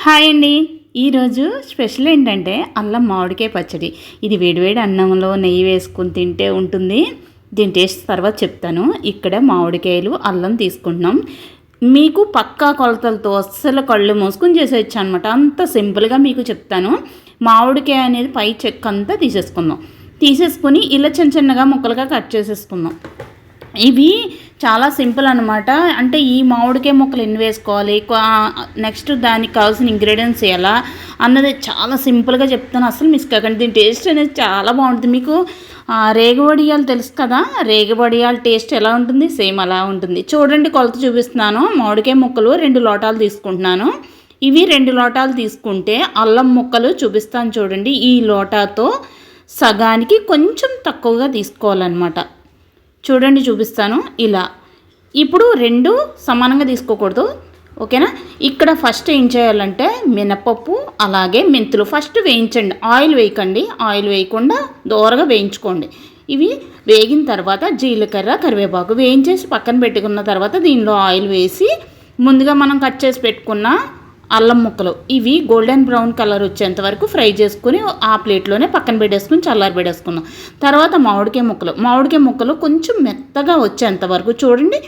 Hi అండి. ఈరోజు special ఏంటంటే అల్లం మామిడికాయ పచ్చడి. ఇది వేడివేడి అన్నంలో నెయ్యి వేసుకుని తింటే ఉంటుంది. దీని టేస్ట్ తర్వాత చెప్తాను. ఇక్కడ మామిడికాయలు అల్లం తీసుకుంటున్నాం. మీకు పక్కా కొలతలతో అస్సలు కళ్ళు మూసుకొని చేసేయచ్చు అనమాట. అంత సింపుల్గా మీకు చెప్తాను. మామిడికాయ అనేది పై చెక్క అంతా తీసేసుకొని ఇలా చిన్న చిన్నగా ముక్కలుగా కట్ చేసేసుకుందాం. ఇవి చాలా సింపుల్ అనమాట. అంటే ఈ మామిడికాయ ముక్కలు ఎన్ని వేసుకోవాలి, నెక్స్ట్ దానికి కావాల్సిన ఇంగ్రీడియంట్స్ ఎలా అన్నది చాలా సింపుల్గా చెప్తాను. అసలు మిస్ కాకండి. దీని టేస్ట్ అనేది చాలా బాగుంటుంది. మీకు రేగవడియాలు తెలుసు కదా, రేగవడియాల టేస్ట్ ఎలా ఉంటుంది, సేమ్ అలా ఉంటుంది. చూడండి, కొలత చూపిస్తున్నాను. మామిడికాయ ముక్కలు 2 లోటాలు తీసుకుంటున్నాను. ఇవి 2 లోటాలు తీసుకుంటే అల్లం ముక్కలు చూపిస్తాను చూడండి. ఈ లోటాతో సగానికి కొంచెం తక్కువగా తీసుకోవాలన్నమాట. చూడండి, చూపిస్తాను. ఇలా ఇప్పుడు 2 సమానంగా తీసుకోకూడదు, ఓకేనా. ఇక్కడ ఫస్ట్ ఏం చేయాలంటే మినపప్పు అలాగే మెంతులు ఫస్ట్ వేయించండి. ఆయిల్ వేయకండి, ఆయిల్ వేయకుండా దోరగా వేయించుకోండి. ఇవి వేగిన తర్వాత జీలకర్ర కరివేపాకు వేయించేసి పక్కన పెట్టుకున్న తర్వాత దీనిలో ఆయిల్ వేసి ముందుగా మనం కట్ చేసి పెట్టుకున్న అల్లం ముక్కలు ఇవి గోల్డెన్ బ్రౌన్ కలర్ వచ్చేంత వరకు ఫ్రై చేసుకుని ఆ ప్లేట్లోనే పక్కన పెట్టేసుకుని చల్లారి పెట్టేసుకుందాం. తర్వాత మామిడికాయ ముక్కలు కొంచెం మెత్తగా వచ్చేంత వరకు చూడండి,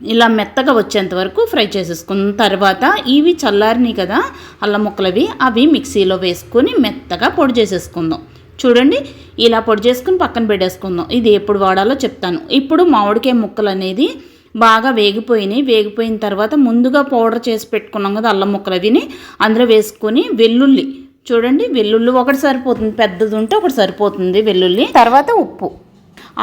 ఇలా మెత్తగా వచ్చేంత వరకు ఫ్రై చేసేసుకున్న తర్వాత ఇవి చల్లారినాయి కదా అల్లం ముక్కలవి, అవి మిక్సీలో వేసుకొని మెత్తగా పొడి చేసేసుకుందాం. చూడండి, ఇలా పొడి చేసుకుని పక్కన పెట్టేసుకుందాం. ఇది ఎప్పుడు వాడాలో చెప్తాను. ఇప్పుడు మామిడికాయ ముక్కలు అనేది బాగా వేగిపోయిన తర్వాత ముందుగా పౌడర్ చేసి పెట్టుకున్నాం కదా అల్లం ముక్కలు, అవిని అందులో వేసుకొని వెల్లుల్లి, చూడండి వెల్లుల్లి ఒకటి సరిపోతుంది, పెద్దది ఉంటే ఒకటి సరిపోతుంది వెల్లుల్లి. తర్వాత ఉప్పు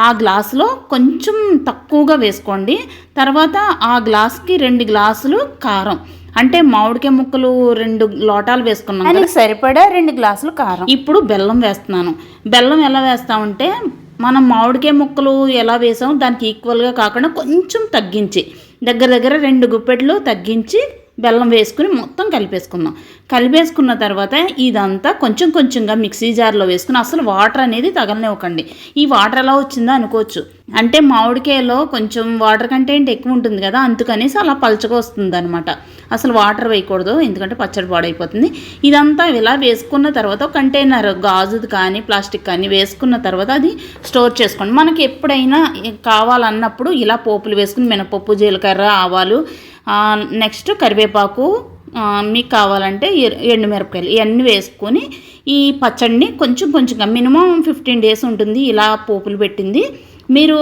ఆ గ్లాసులో కొంచెం తక్కువగా వేసుకోండి. తర్వాత ఆ గ్లాస్కి 2 గ్లాసులు కారం, అంటే మామిడికాయ ముక్కలు 2 లోటాలు వేసుకున్నాం కదా, సరిపడా 2 గ్లాసులు కారం. ఇప్పుడు బెల్లం వేస్తున్నాను. బెల్లం ఎలా వేస్తామంటే మనం మామిడికాయ ముక్కలు ఎలా వేసామో దానికి ఈక్వల్గా కాకుండా కొంచెం తగ్గించి దగ్గర 2 గుప్పెట్లు తగ్గించి బెల్లం వేసుకుని మొత్తం కలిపేసుకున్న తర్వాత ఇదంతా కొంచెంగా మిక్సీ జార్లో వేసుకుని అసలు వాటర్ అనేది తగలనివ్వకండి. ఈ వాటర్ ఎలా వచ్చిందో అనుకోవచ్చు, అంటే మామిడికాయలో కొంచెం వాటర్ కంటెంట్ ఎక్కువ ఉంటుంది కదా, అందుకనేసి అలా పలచగా వస్తుంది అనమాట. అసలు వాటర్ వేయకూడదు, ఎందుకంటే పచ్చడి పాడైపోతుంది. ఇదంతా ఇలా వేసుకున్న తర్వాత కంటైనర్ గాజుది కానీ ప్లాస్టిక్ కానీ వేసుకున్న తర్వాత అది స్టోర్ చేసుకోండి. మనకి ఎప్పుడైనా కావాలన్నప్పుడు ఇలా పోపులు వేసుకుని మినపప్పు, జీలకర్ర, ఆవాలు, నెక్స్ట్ కరివేపాకు, మీకు కావాలంటే ఎండుమిరపకాయలు ఇవన్నీ వేసుకొని ఈ పచ్చడిని కొంచెంగా మినిమం 15 days ఉంటుంది. ఇలా పోపులు పెట్టింది మీరు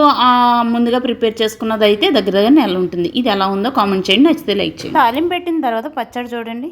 ముందుగా ప్రిపేర్ చేసుకున్నది అయితే దగ్గర నెల ఉంటుంది. ఇది ఎలా ఉందో కామెంట్ చేయండి, నచ్చితే లైక్ చేయండి. తాలింపు పెట్టిన తర్వాత పచ్చడి చూడండి.